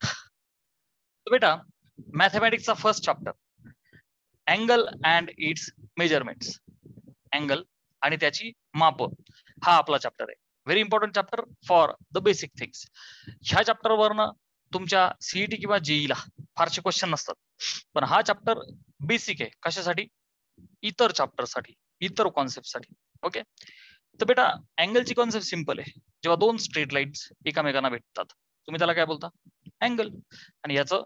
तो बेटा मॅथमॅटिक्सचा first chapter angle and its measurements, angle आणि त्याची माप, हा आपला चॅप्टर आहे. Very important chapter for the basic things. ह्या चॅप्टरवरनं तुमच्या सीईटी किंवा जेईला फारसे क्वेश्चन नसतात, पण हा चॅप्टर बेसिक आहे. कशासाठी? इतर चॅप्टरसाठी, इतर कॉन्सेप्टसाठी. ओके. तर बेटा अँगलची कॉन्सेप्ट सिंपल आहे. जेव्हा दोन स्ट्रेट लाईन्स एकमेकांना भेटतात तुम्ही त्याला काय बोलता? अँगल. आणि याचं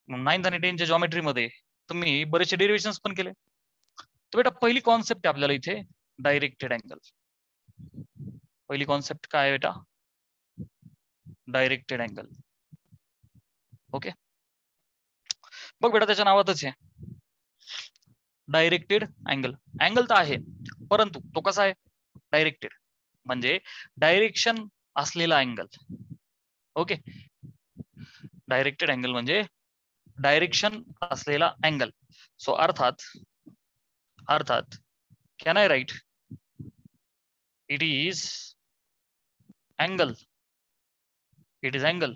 9th आणि 10th च्या जॉमेट्री मध्ये तुम्ही बरेचसे डेरिव्हेशन्स पण केले. तर बेटा पहिली कॉन्सेप्ट आहे आपल्याला इथे डायरेक्टेड अँगल. पहिली कॉन्सेप्ट काय आहे बेटा? Directed angle. ओके. बघ बेटा त्याच्या नावातच आहे डायरेक्टेड अँगल. अँगल तर आहे परंतु तो कसा आहे? डायरेक्टेड, म्हणजे डायरेक्शन असलेला अँगल. ओके. डायरेक्टेड अँगल म्हणजे डायरेक्शन असलेला अँगल. सो अर्थात can I write it is angle, it is angle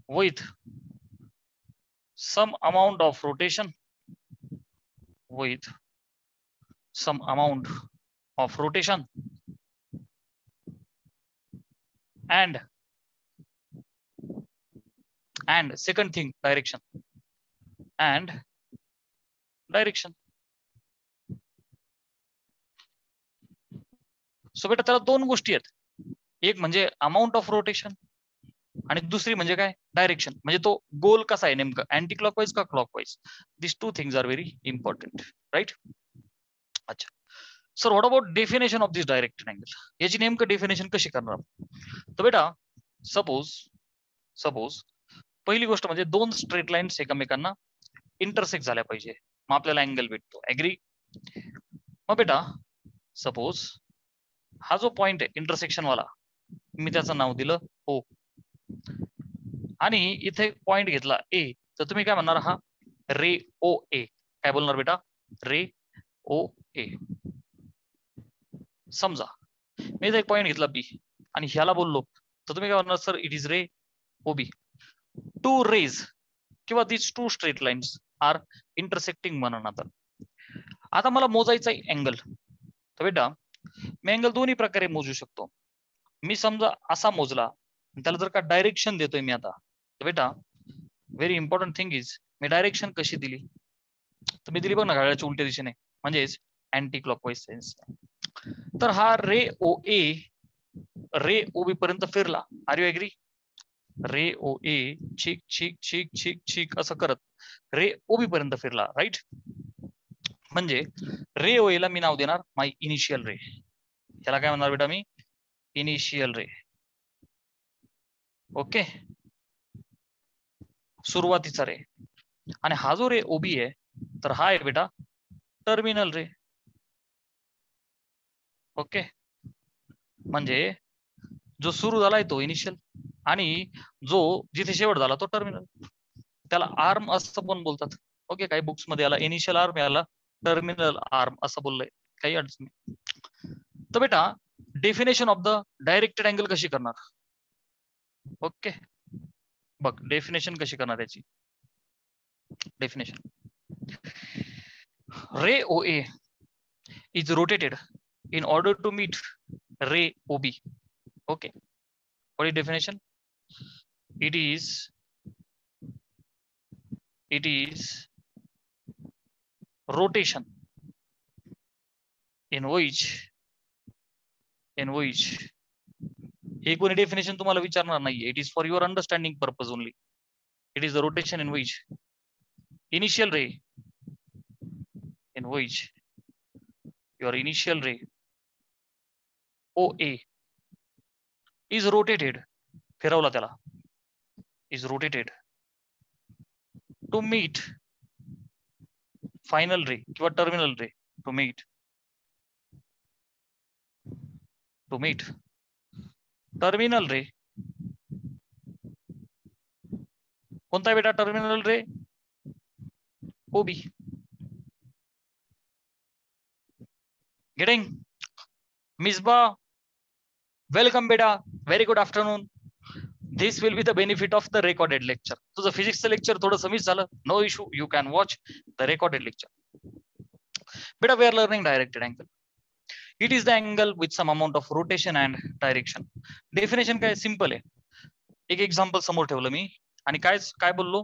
with some amount of rotation, with some amount of rotation and second thing direction and direction. So बेटा त्याला दोन गोष्टी आहेत, एक म्हणजे अमाऊंट ऑफ रोटेशन आणि दुसरी म्हणजे काय? डायरेक्शन. म्हणजे तो गोल कसा आहे नेमकं, अँटी क्लॉकवाईज का clockwise. This two things are very important, right? अच्छा sir, what about definition of this directed angle? याची नेमकं डेफिनेशन कशी करणार? तर बेटा सपोज पहिली गोष्ट म्हणजे दोन स्ट्रेट लाईन्स एकमेकांना इंटरसेक्ट झाल्या पाहिजे, मग आपल्याला अँगल भेटतो. ऍग्री? मग बेटा सपोज हा जो पॉइंट आहे इंटरसेक्शन वाला, मी त्याचं नाव दिलं O, आणि इथे पॉइंट घेतला A, तर तुम्ही काय म्हणणार? हा रे ओ ए. काय बोलणार बेटा? रे ओ ए. समजा मी इथे एक पॉइंट घेतला B आणि ह्याला बोललो, तर तुम्ही काय म्हणणार? Sir it is ray O B. Two rays किंवा this two straight lines are intersecting one another. आता मला मोजायचा अँगल, तर बेटा मी अँगल दोन्ही प्रकारे मोजू शकतो. मी समजा असा मोजला, त्याला जर का डायरेक्शन देतोय मी आता, तर बेटा very important thing is me direction कशी दिली, तर मी दिली बघ ना घड्याळाच्या उलट्या दिशेने, म्हणजेच अँटी क्लॉकवाईज सेन्स. तर हा रे ओ बी पर्यंत फिरला. Are you agree? Ray O A छिक छिक छिक छिक छिक असं करत रे ओ बी पर्यंत फिरला, राईट? म्हणजे रे ओ ला मी नाव देणार माय इनिशियल रे. त्याला काय म्हणणार बेटा मी? इनिशियल रे. ओके, सुरुवातीचा रे. आणि हा जो रे ओबी आहे, तर हा आहे बेटा टर्मिनल रे. ओके, म्हणजे जो सुरू झालाय तो इनिशियल आणि जो जिथे शेवट झाला तो टर्मिनल. त्याला आर्म असं पण बोलतात. ओके, काही बुक्स मध्ये याला इनिशियल आर्म, याला टर्मिनल आर्म असं बोललंय, काही अडचण नाही. तर बेटा definition of the directed angle कशी करणार? ओके, बघ डेफिनेशन कशी करणार याची. Definition, ray OA is rotated in order to meet ray OB. Okay, what is definition? It is rotation in which हे कोणी डेफिनेशन तुम्हाला विचारणार नाहीये. It is for your understanding purpose only. It is the rotation in which initial ray your initial ray OA is rotated, फिरवला त्याला, is rotated to meet final ray किंवा terminal ray, to meet terminal ray. कोणता बेटा terminal ray? OB. Getting? Misba, welcome बेटा, very good afternoon. This will be the benefit of the recorded lecture. तुझं फिजिक्सचं lecture थोडंसं miss झालं, no issue, you can watch the recorded lecture. बेटा we are learning directed angle. It is the angle with some amount of rotation and direction. Definition काय simple आहे. एक example समोर ठेवलं मी आणि काय बोललो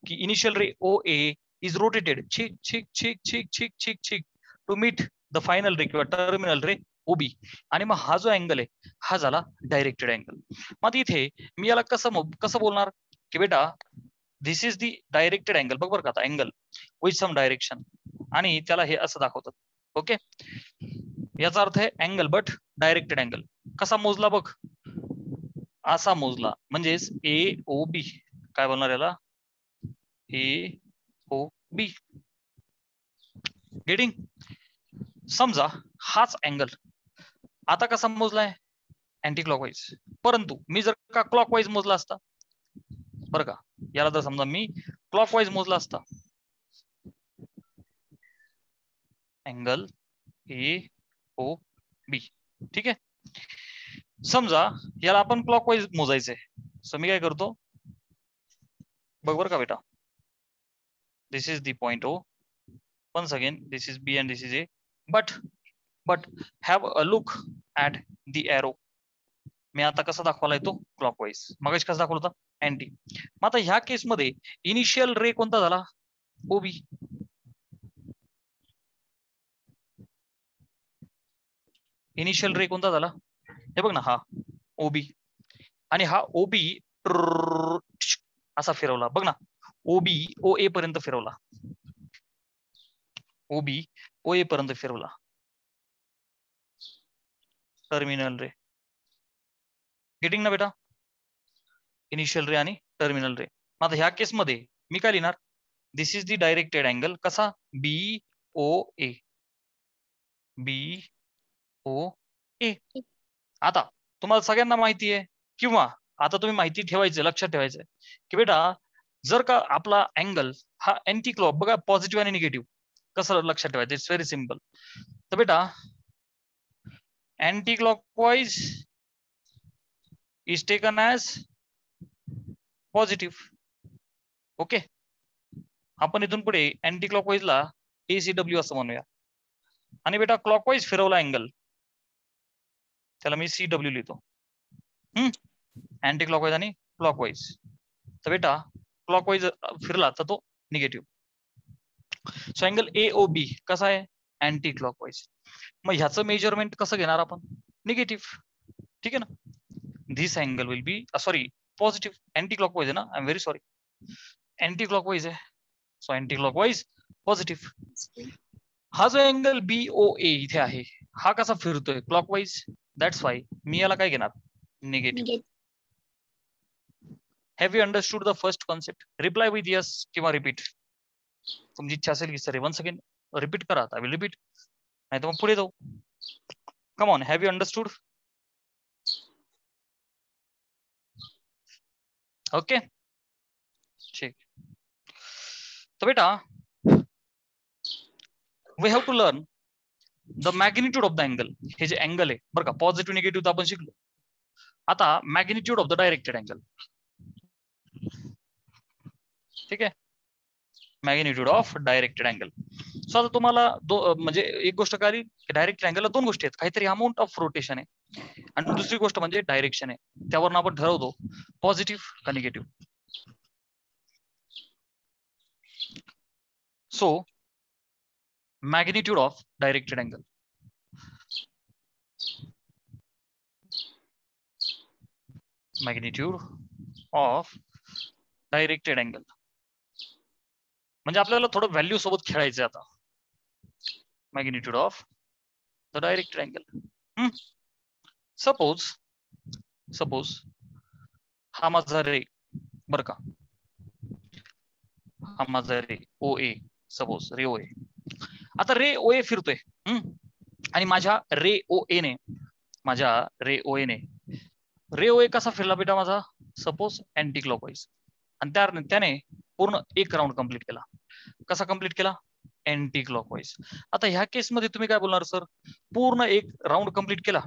की initial ray O A is rotated छिक छिक छिक छिक छिक छिक छिक to meet the final ray किंवा टर्मिनल रे ओबी. आणि मग हा जो अँगल आहे हा झाला डायरेक्टेड अँगल. मग इथे मी याला कसं बोलणार की बेटा this is the directed angle. बघ बरं का आता अँगल विथ सम डायरेक्शन आणि त्याला हे असं दाखवतात. ओके, याचा अर्थ आहे अँगल बट डायरेक्टेड अँगल. कसा मोजला बघ, असा मोजला म्हणजेच ए ओ बी. काय बोलणार याला, ए ओ बी. गेटिंग. समजा हाच अँगल आता कसा मोजलाय अँटी क्लॉकवाईज, परंतु मी जर का क्लॉकवाईज मोजला असता बरं का, याला जर समजा मी क्लॉकवाईज मोजला असता अँगल ए ओ बी. ठीक आहे, समजा याला आपण क्लॉकवाईज मोजायचंय. सो मी काय करतो बघ बरं का बेटा, this is the point O, once again this is B and this is A, but have a look at the arrow. मी आता कसा दाखवलाय तो क्लॉकवाईज, मगाशी कसा दाखवला होता अँटी. मग आता ह्या केस मध्ये इनिशियल रे कोणता झाला, ओबी. इनिशियल रे कोणता झाला हे बघ ना, हा ओबी. आणि हा ओबी असा फिरवला बघ ना, ओबी ओ ए पर्यंत फिरवला, ओबी ओ ए पर्यंत फिरवला टर्मिनल रे. गेटिंग ना बेटा, इनिशियल रे आणि टर्मिनल रे. मग आता ह्या केस मध्ये मी काय लिहिणार, दिस इज दी डायरेक्टेड अँगल कसा, बी ओ ए, बी ओ ए. आता तुम्हाला सगळ्यांना माहिती आहे किंवा आता तुम्ही माहिती ठेवायचं, लक्षात ठेवायचं की बेटा जर का आपला अँगल हा अँटी क्लॉक, बघा पॉझिटिव्ह आणि निगेटिव्ह कसं लक्षात ठेवायचं, इट्स व्हेरी सिम्पल. तर बेटा anti clockwise is taken as positive. Okay, आपण इथून पुढे अँटी क्लॉकवाईजला ACW असं म्हणूया. आणि बेटा क्लॉकवाईज फिरवला अँगल त्याला मी CW लिहितो. अँटी क्लॉकवाईज आणि क्लॉकवाईज. तर बेटा क्लॉकवाईज फिरला तर तो निगेटिव्ह. सो अँगल AOB कसा आहे, अँटी क्लॉकवाईज. मग ह्याचं मेजरमेंट कसं घेणार आपण, निगेटिव्ह. ठीक आहे ना, this angle will be sorry positive. Anti clockwise आहे ना, I am very sorry, anti clockwise आहे. So anti clockwise positive. हा जो अँगल BOA इथे आहे हा कसा फिरतोय क्लॉकवाईज, दॅट्स वाय मी याला काय घेणार, negative. Have you understood the first concept? Reply with yes किंवा रिपीट. तुमची इच्छा असेल की सर वन्स अगेन रिपीट करा, आय विल रिपीट, नाही तर मग पुढे जाऊ. Come on, have you understood? Okay, ठीक. तर बेटा we have to learn the magnitude of the angle. हे जे अँगल आहे बरं का, पॉझिटिव्ह निगेटिव्ह तर आपण शिकलो. आता magnitude of the directed angle. ठीक आहे, magnitude of directed angle. So आता तुम्हाला म्हणजे एक गोष्ट कळली की डायरेक्टेड अँगलला दोन गोष्टी आहेत, काहीतरी अमाऊंट ऑफ रोटेशन आहे आणि दुसरी गोष्ट म्हणजे डायरेक्शन आहे. त्यावरून आपण ठरवतो पॉझिटिव्ह का negative. So magnitude of directed angle. Magnitude of directed angle म्हणजे आपल्याला थोडं व्हॅल्यू सोबत खेळायचं आता. Magnitude of the directed angle. Suppose हा माझा रे बर का, हा माझा रे OA, सपोज रे OA. आता रे OA फिरतोय आणि माझ्या रे OA ने रे OA कसा फिरला बेटा माझा, सपोज अँटी क्लॉकवाईज. आणि त्याने पूर्ण एक राऊंड कंप्लीट केला. कसा कंप्लीट केला, अँटी क्लॉकवाईज. आता ह्या केस मध्ये तुम्ही काय बोलणार, सर पूर्ण एक राऊंड कंप्लीट केला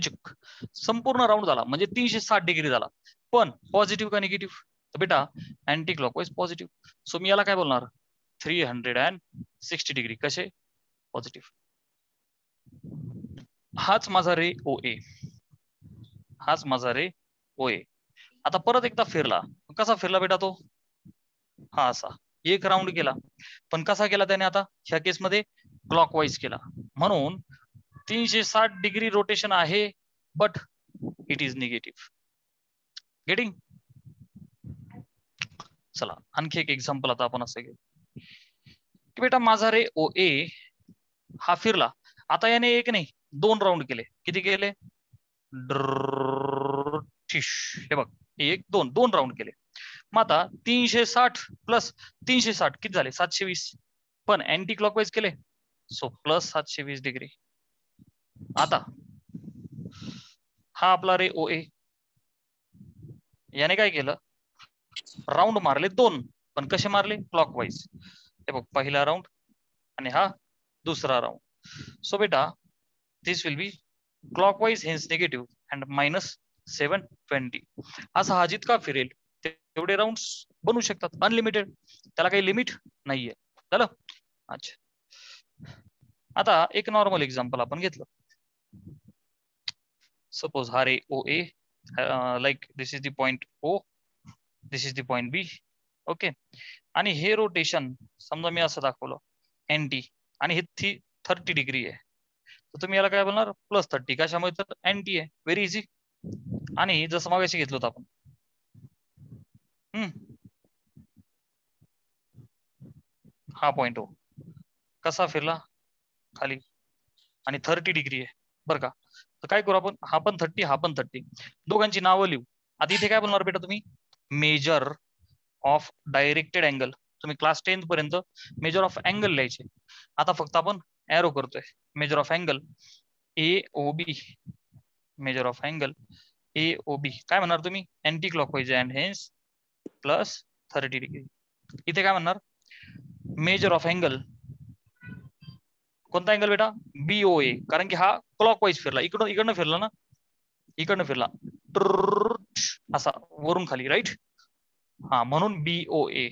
टुचुक संपूर्ण राऊंड झाला म्हणजे 360 डिग्री झाला, पण पॉझिटिव्ह का निगेटिव्ह? तर बेटा अँटी क्लॉकवाईज पॉझिटिव्ह. सो मी याला काय बोलणार? 360 डिग्री कसे? पॉझिटिव्ह. हाच माझा रे ओ ए, हाच माझा रे ओ ए. आता परत एकदा फिरला, कसा फिरला बेटा तो? हा असा एक राऊंड केला, पण कसा केला त्याने? आता ह्या केसमध्ये क्लॉकवाईज केला, म्हणून 360 डिग्री रोटेशन आहे, but it is negative. Getting? चला आणखी एक एक्झाम्पल आता आपण असं घेऊ की बेटा माझा रे ओ ए हा फिरला. आता याने एक नाही 2 राऊंड केले. किती केले? हे बघ 1 2 2 राऊंड केले. मग आता 360 प्लस 360 किती झाले? 720. पण अँटी क्लॉकवाईज केले, सो प्लस 720 डिग्री. आता हा आपला रे ओ ए, याने काय केलं? राऊंड मारले 2, पण कसे मारले? क्लॉकवाईज. हे बघ पहिला राऊंड आणि हा दुसरा राऊंड. सो बेटा this will be clockwise hence negative and -720. असा हा जितका फिरेल तेवढे राऊंड्स बनवू शकतात, अनलिमिटेड, त्याला काही लिमिट नाहीये. झालं? अच्छा, आता एक नॉर्मल एक्झाम्पल आपण घेतलं. सपोज हा ray O A, like this is the point O, this is the point B. Okay, आणि हे रोटेशन समजा मी असं दाखवलं एनटी, आणि हे 30 डिग्री आहे, तर तुम्ही याला काय बोलणार? +30. कशामुळे? तर एनटी आहे. Very easy. आणि जसं मागाशी घेतलं होतं आपण, हा पॉइंट ओ कसा फिरला? खाली, आणि 30 डिग्री आहे बरं का. तर काय करू आपण? हा पण 30, हा पण 30, दोघांची नावं लिहू. आता इथे काय बोलणार बेटा तुम्ही? Major of directed angle. तुम्ही क्लास 10th पर्यंत मेजर ऑफ अँगल लिहायचे. आता फक्त आपण एरो करतोय. Measure of angle A O B, measure of angle A O B. काय म्हणणार तुम्ही? Anticlockwise and hence +30 degree. इथे काय म्हणणार? मेजर ऑफ अँगल, कोणता अँगल बेटा? BOA, कारण की हा क्लॉकवाईज फिरला, इकडनं फिरला ना, इकडनं फिरला असा वरून खाली, राईट? हा, म्हणून BOA,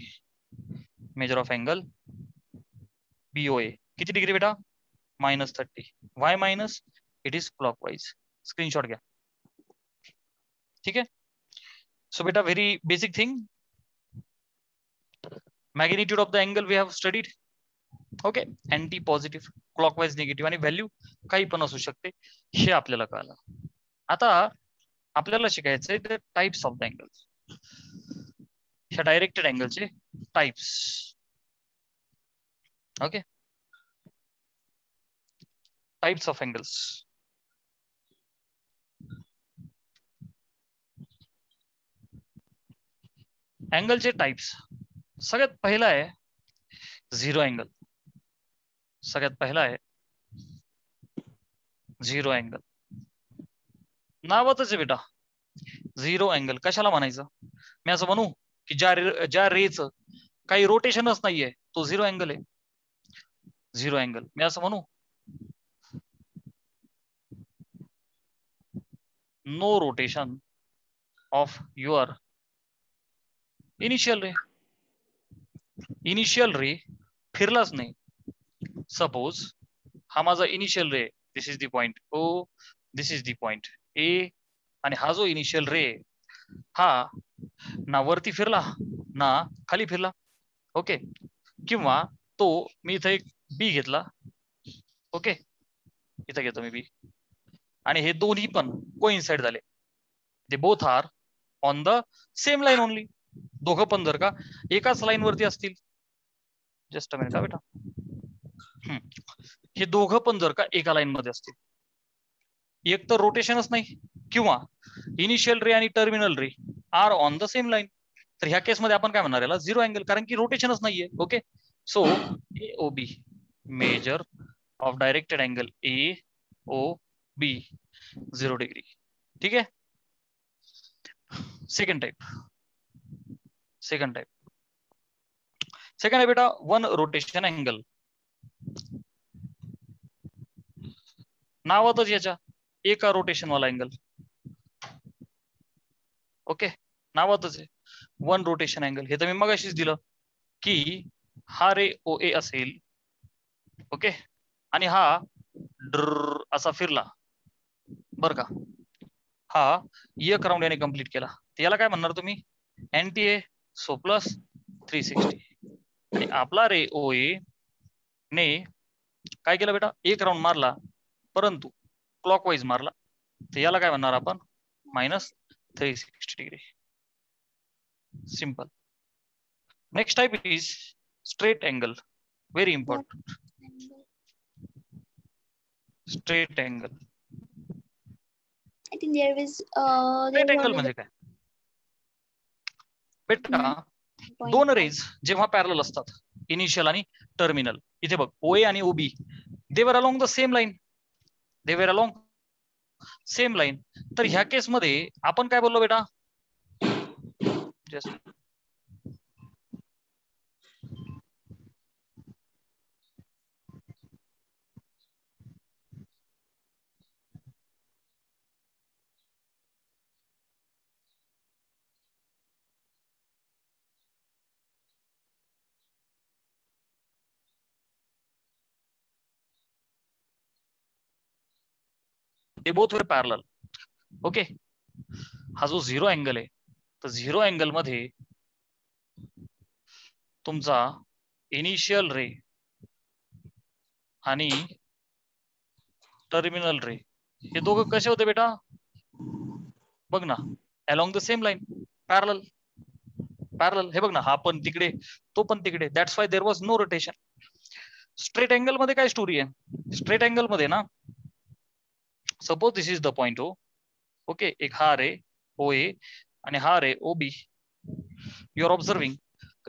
major of angle BOA. किती डिग्री बेटा? -30. Why minus? It is clockwise. Screenshot घ्या. ठीक आहे. सो बेटा very basic thing, magnitude of the angle we have studied. Okay, anti positive, clockwise negative, आणि व्हॅल्यू काही पण असू शकते, हे आपल्याला कळलं. आता आपल्याला शिकायचंय the types of the angles, ह्या डायरेक्टेड अँगलचे types. Okay, types of angles. अँगलचे टाइप्स, सगळ्यात पहिला आहे झिरो अँगल. सगळ्यात पहिला आहे झिरो अँगल. नावातच आहे बेटा झिरो अँगल. कशाला म्हणायचं? मी असं म्हणू की ज्या रेचं काही रोटेशनच नाहीये तो झिरो अँगल आहे. झिरो अँगल मी असं म्हणू, no rotation of your initial ray. Initial ray फिरलाच नाही. सपोज हा माझा initial ray, this is the point O, this is the point A, आणि हा जो इनिशियल रे हा ना वरती फिरला ना खाली फिरला. ओके, किंवा तो मी इथं एक बी घेतला. ओके, इथं घेतो मी बी, आणि हे दोन्ही पण कोइन्साइड झाले. They both are on the same line only. दोघं पण जर का एकाच लाईन वरती असतील, जस्ट अ मिनिट हा बेटा, हे दोघं पण जर का एका लाईन मध्ये असतील, एक तर रोटेशनच नाही, किंवा इनिशियल रे आणि terminal ray are on the same line, तर ह्या केसमध्ये आपण काय म्हणणार? याला झिरो अँगल, कारण की रोटेशनच नाहीये. Okay, so A O B, measure of directed angle A O B 0 degree. ठीक आहे. सेकंड टाइप, सेकंड आहे बेटा वन रोटेशन अँगल. नावातच याच्या एका रोटेशन वाला अँगल. ओके, नावातच आहे वन रोटेशन अँगल. हे तर मी मगाशीच दिलं की हा रे ओ ए असेल. ओके, आणि हा ड्र असा फिरला बर का. हा एक राऊंड याने कंप्लीट केला, तर याला काय म्हणणार तुम्ही? एनटी ए, सो प्लस 360. आणि आपला रे ओ ए ने काय केलं बेटा? एक राऊंड मारला, परंतु क्लॉकवाईज मारला, तर याला काय म्हणणार आपण? Minus 360 degree. Simple. Next type is straight angle. Very important. Straight angle. I think there is straight angle म्हणजे काय बेटा? दोन रेज जेव्हा पॅरलल असतात, इनिशियल आणि टर्मिनल. इथे बघ, ओए आणि ओबी दे वर अलोंग द सेम लाईन. दे वर अलोंग सेम लाईन. तर ह्या केस मध्ये आपण काय बोललो बेटा? Just they both were parallel. Okay, हा जो झिरो अँगल आहे, तर झिरो अँगल मध्ये तुमचा इनिशियल रे आणि टर्मिनल रे हे दोघं कसे होते बेटा? बघ ना, along the same line, parallel. Parallel. हे बघ ना, हा पण तिकडे, तो पण तिकडे. That's why there was no rotation. Straight angle मध्ये काय स्टोरी आहे? स्ट्रेट अँगल मध्ये ना, suppose this is the point O. Okay, एक हा रे ओ ए आणि हा ray O B. You are observing,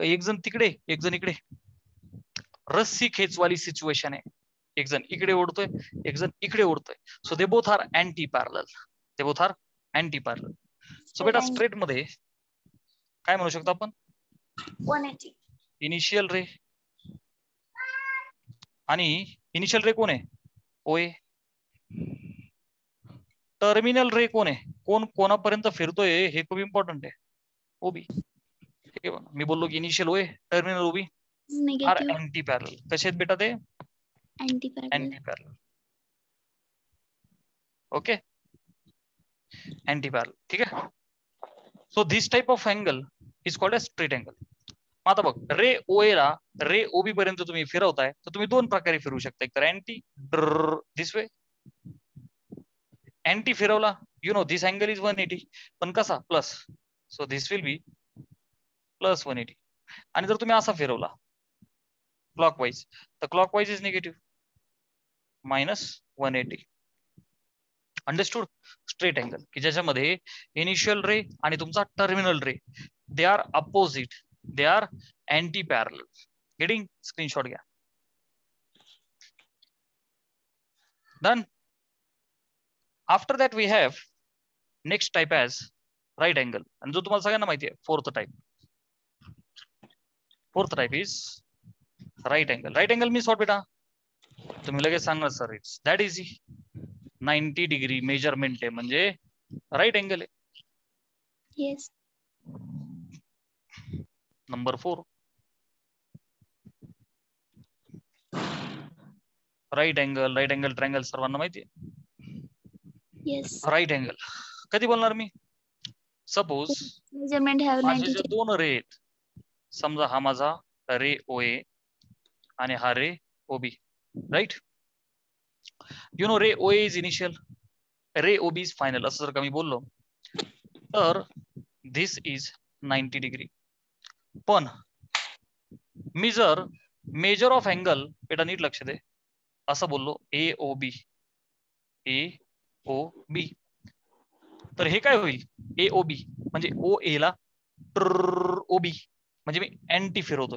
एक जण तिकडे एक जण इकडे. रस्सी खेचवाली सिच्युएशन आहे. एक जण इकडे ओढतोय, एक जण इकडे ओढतोय. So they both are anti parallel. They both are anti parallel. So बेटा स्ट्रेट मध्ये काय म्हणू शकतो आपण? 180. इनिशियल रे आणि इनिशियल रे कोण आहे? ओए. टर्मिनल रे कोण आहे? कोण कोणापर्यंत फिरतोय हे खूप इम्पॉर्टंट आहे. ओबी. ठीक आहे, मी बोललो की इनिशियल ओए, टर्मिनल ओबी आर अँटी पॅरलल. कसे आहेत बेटा ते? Anti parallel. Okay, anti parallel. ठीक आहे. So this type of angle is called a straight angle. आता बघ, रे ओ ए ला रे ओबी पर्यंत तुम्ही फिरवताय, तर तुम्ही दोन प्रकारे फिरवू शकता. एक तर अँटी दिस वे. अँटी फिरवला, you know this angle is 180, पण कसा? Plus. So this will be plus 180. आणि जर तुम्ही असा फिरवला क्लॉकवाईज, तर clockwise is negative, minus 180. Understood? Straight angle की ज्याच्यामध्ये इनिशियल रे आणि तुमचा terminal ray they are opposite, they are anti parallel. Getting? Screenshot घ्या. Done. After that we have next type as right angle. आणि जो तुम्हाला सगळ्यांना माहिती आहे, fourth type. Fourth type is right angle. Right angle means what बेटा? तुम्ही लगेच सांगणार sir it's that easy. 90 degree measurement आहे म्हणजे राईट अँगल आहे. Yes. Number 4, right angle. Right angle triangle सर्वांना माहिती आहे. येस. राईट अँगल कधी बोलणार मी? सपोज मेजरमेंट हॅव माझे 90 जे दोन रे आहेत, समजा हा माझा रे ओ ए आणि हा ray O B. Right? You know ray O A is initial, ray O B is final. असं जर का मी बोललो तर धिस इज 90 डिग्री. पण मी जर मेजर ऑफ अँगल, बेटा नीट लक्ष दे, असं बोललो ए ओ बी, ए ओ बी, तर हे काय होईल? ए ओ बी म्हणजे ओ ए ला ओ बी म्हणजे मी अँटी फिरवतो,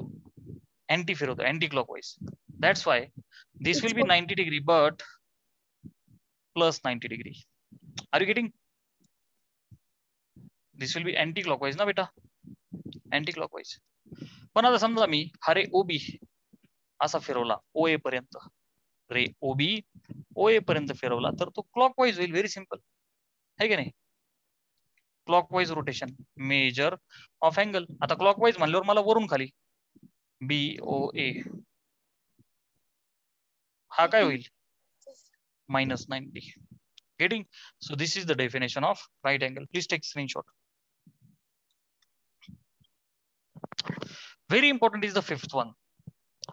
अँटी फिरवतो, anticlockwise. That's why this will be 90 degree but plus 90 degree. Are you getting? This will be anticlockwise ना बेटा, अँटी क्लॉकवाईज. पण आता समजा मी हा रे ओ बी असा फिरवला ओ ए पर्यंत, रे ओ बी OA पर्यंत फिरवला तर तो क्लॉकवाईज होईल. व्हेरी सिम्पल आहे की नाही. Clockwise rotation major of angle. आता क्लॉकवाईज म्हणल्यावर मला वरून खाली BOA हा काय होईल -90. Getting? So this is the definition of right angle. Please take screenshot. Very important is the fifth one.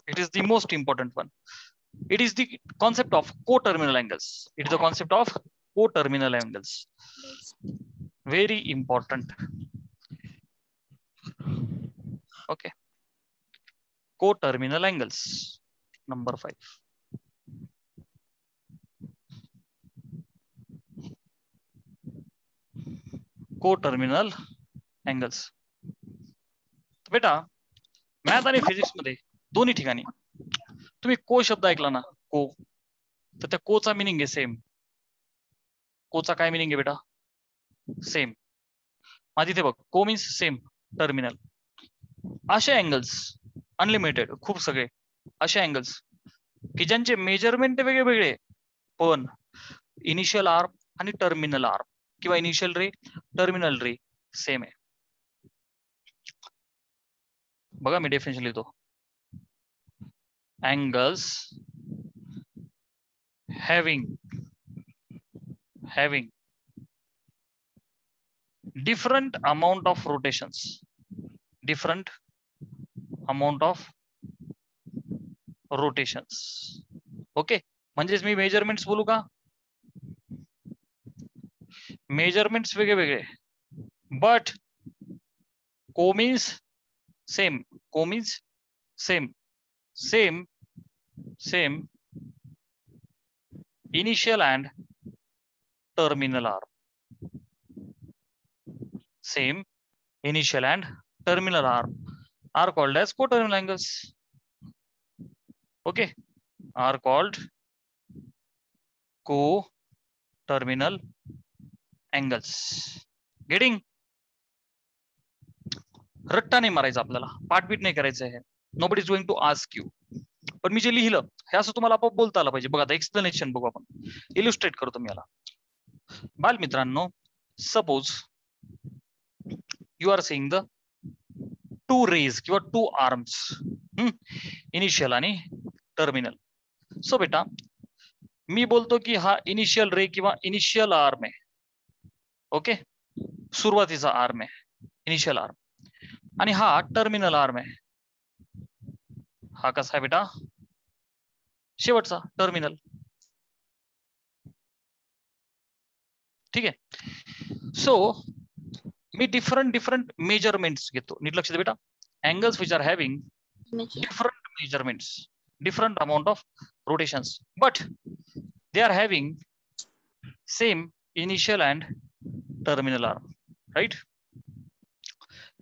It is the most important one. It is the concept of coterminal angles. It is the concept of coterminal angles. Very important. Okay. Coterminal angles. Number 5. Coterminal angles. बेटा math आणि physics मध्ये दोन्ही ठिकाणी तुम्ही को शब्द ऐकला ना, को, तर त्या कोचा मिनिंग आहे सेम. कोचा काय मिनिंग आहे बेटा? सेम. माझी इथे बघ, को मीन्स सेम टर्मिनल. असे अँगल्स अनलिमिटेड खूप सगळे असे अँगल्स की ज्यांचे मेजरमेंट वेगळे वेगळे पण इनिशियल आर्म आणि टर्मिनल आर्म किंवा इनिशियल रे टर्मिनल रे सेम आहे. बघा मी डेफिनेशन लिहितो. Angles having different amount of rotations, different amount of rotations. Okay, म्हणजेच मी मेजरमेंट्स बोलू का? मेजरमेंट्स वेगळे वेगळे बट को मीन्स सेम. को means same same same initial and terminal arm. Same initial and terminal arm are called as coterminal angles. Okay, are called coterminal angles. Getting? रट्टा नाही मारायचा आपल्याला, पाठबीट नाही करायचं आहे. Nobody is going to ask you. पण मी जे लिहिलं हे असं तुम्हाला आपोआप बोलता आलं पाहिजे. बघा आता एक्सप्लेनेशन बघू आपण, इल्युस्ट्रेट करतो मी याला. बाल मित्रांनो, suppose you are seeing the two rays किंवा टू आर्म्स, इनिशियल आणि टर्मिनल. सो बेटा मी बोलतो की हा इनिशियल रे किंवा इनिशियल आर्म आहे. ओके, सुरुवातीचा आर्म आहे इनिशियल आर्म, आणि हा टर्मिनल आर्म आहे. हा कसा आहे बेटा? शेवटचा टर्मिनल. ठीक आहे. सो मी डिफरंट मेजरमेंट्स घेतो. नीट लक्ष दे बेटा. Angles which are having different measurements, different amount of rotations, but they are having same initial and terminal arm. Right?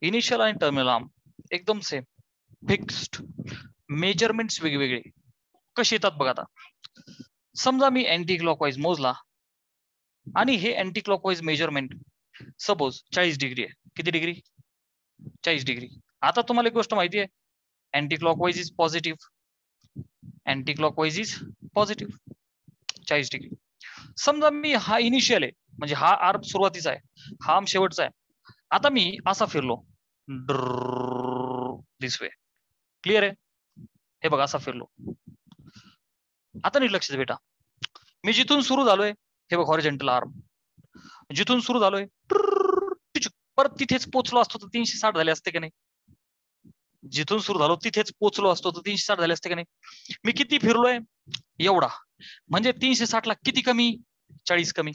Initial आणि टर्मिनल आर्म एकदम सेम, फिक्स्ड. मेजरमेंट्स वेगवेगळे कसे येतात बघा. आता समजा मी अँटी क्लॉकवाईज मोजला आणि हे anti clockwise measurement suppose 40 degree आहे. किती डिग्री? 40 डिग्री. आता तुम्हाला एक गोष्ट माहिती आहे, anti clockwise is positive, anti clockwise is positive 40 degree. समजा मी हा इनिशियल आहे, म्हणजे हा आर्म सुरुवातीचा आहे, हा आर्म शेवटचा आहे. आता मी असा फिरलो दिस वे. क्लिअर आहे? हे बघा असा फिरलो. आता नीट लक्ष दे बेटा, मी जिथून सुरू झालोय हे बघ हॉरिझॉन्टल आर्म, जिथून सुरू झालोय परत तिथेच पोचलो असतो तर 360 झाले असते का नाही? जिथून सुरू झालो तिथेच पोचलो असतो तर 360 झाले असते का नाही? मी किती फिरलोय? एवढा. म्हणजे 360 ला किती कमी? 40 कमी.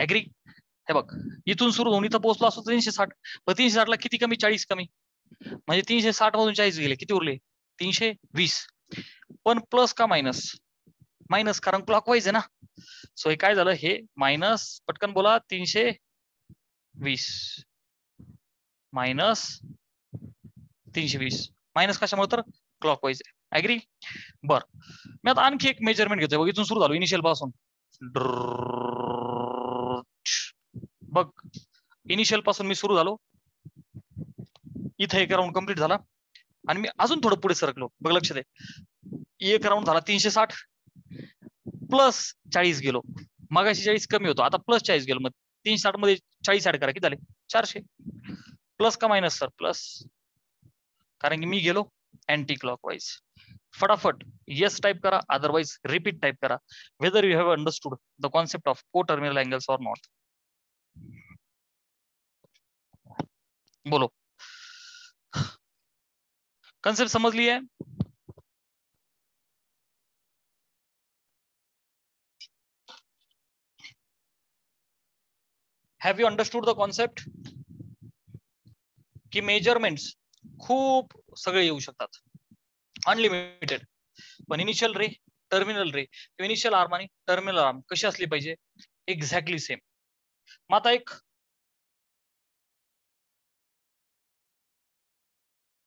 ऍग्री? हे बघ, इथून सुरू होऊन इथं पोहोचलो असतो 360, पण 360 ला किती कमी? 40 कमी. म्हणजे 360 मधून 40 गेले, किती उरले? 320. पण प्लस का मायनस? मायनस, कारण क्लॉकवाईज आहे ना. सो हे काय झालं? हे मायनस, पटकन बोला, 320 मायनस 320. मायनस कशामुळे? तर क्लॉकवाईज आहे. ऍग्री? बर, मी आता आणखी एक मेजरमेंट घेतोय. बघ, इथून सुरू झालो इनिशियल पासून. बघ, इनिशियल पासून मी सुरू झालो, इथे एक राऊंड कंप्लीट झाला आणि मी अजून थोडं पुढे सरकलो. बघ लक्ष दे, एक राऊंड झाला 360, +40 गेलो, मगाशी 40 कमी होतो, आता +40 गेलो, मग 360 मध्ये 40 ऍड करा, किती झाले 400. प्लस का मायनस सर? प्लस, कारण की मी गेलो अँटी क्लॉकवाईज. फटाफट येस टाइप करा, अदरवाइज रिपीट टाइप करा, whether you have understood the concept of को टर्मिनल अँगल्स ऑर नॉट. बोलो, कॉन्सेप्ट समजली है? Have you understood the concept? की मेजरमेंट्स खूप सगळे येऊ शकतात, अनलिमिटेड, पण इनिशियल रे, टर्मिनल रे, इनिशियल आर्म आणि टर्मिनल आर्म कशी असली पाहिजे? Exactly same. मग आता एक